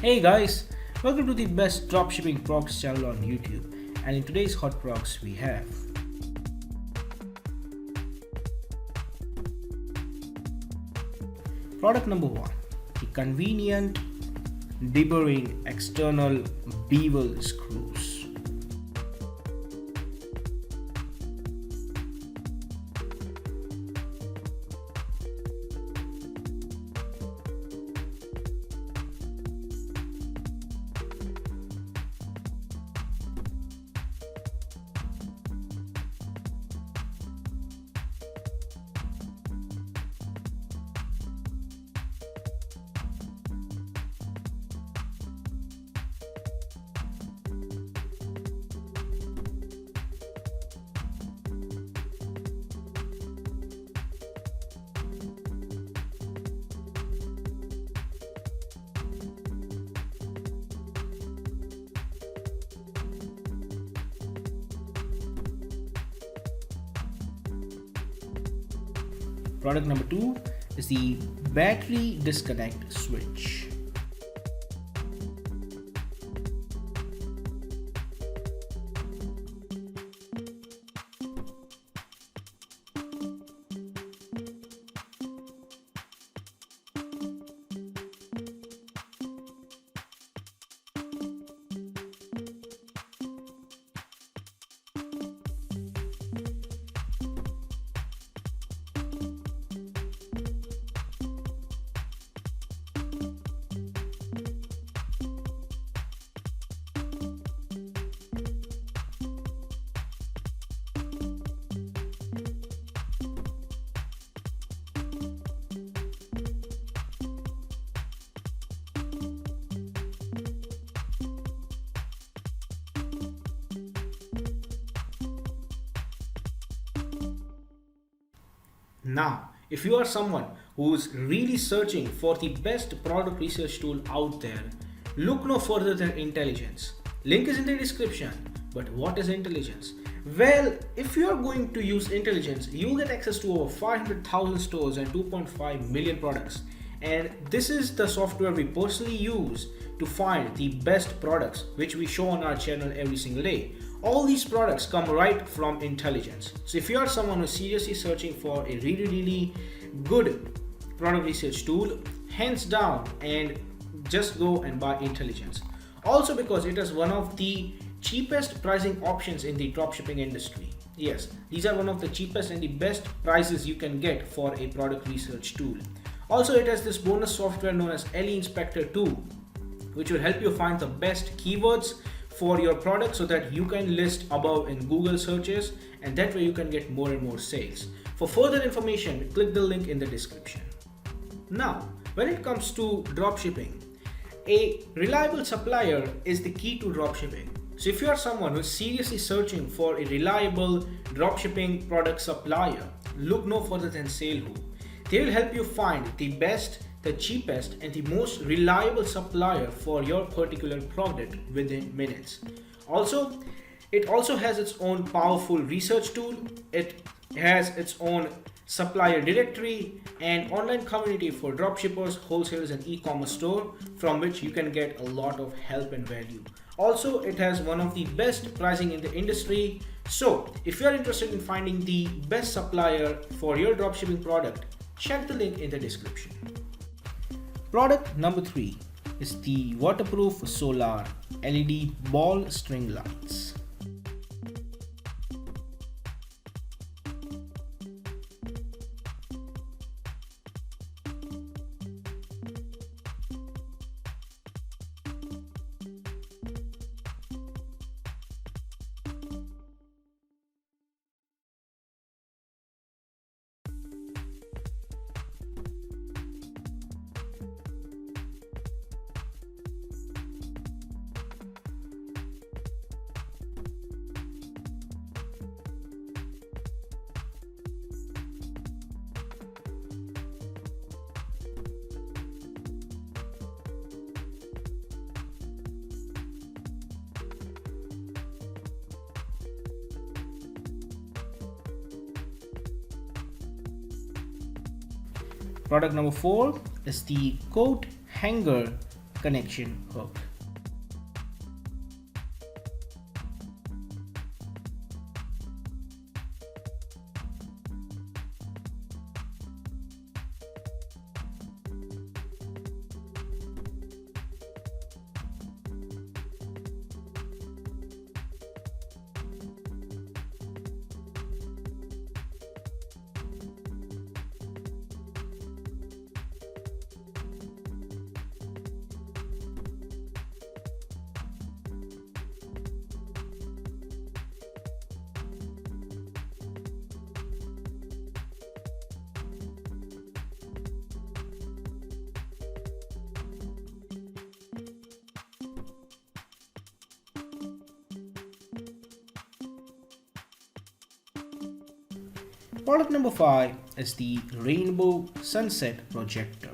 Hey guys, welcome to the best dropshipping procs channel on YouTube. And in today's hot procs we have product number 1, the convenient deburring external bevel screws. Product number 2 is the battery disconnect switch. Now, if you are someone who's really searching for the best product research tool out there, look no further than Intelligence. Link is in the description. But what is Intelligence? Well, if you are going to use Intelligence, you'll get access to over 500,000 stores and 2.5 million products. And this is the software we personally use to find the best products which we show on our channel every single day. All these products come right from Intelligence. So if you are someone who's seriously searching for a really good product research tool, hands down, and just go and buy Intelligence. Also because it is one of the cheapest pricing options in the dropshipping industry. Yes, these are one of the cheapest and the best prices you can get for a product research tool. Also, it has this bonus software known as LE Inspector 2, which will help you find the best keywords for your product so that you can list above in Google searches, and that way you can get more and more sales. For further information, click the link in the description. Now, when it comes to dropshipping, a reliable supplier is the key to dropshipping. So if you are someone who is seriously searching for a reliable dropshipping product supplier, look no further than SaleWho. They will help you find the best, the cheapest, and the most reliable supplier for your particular product within minutes. Also, it also has its own powerful research tool. It has its own supplier directory and online community for dropshippers, wholesalers, and e-commerce store from which you can get a lot of help and value. Also, it has one of the best pricing in the industry. So if you are interested in finding the best supplier for your dropshipping product, check the link in the description. Product number 3 is the waterproof solar LED ball string lights. Product number 4 is the coat hanger connection hook. Product number 5 is the Rainbow Sunset Projector.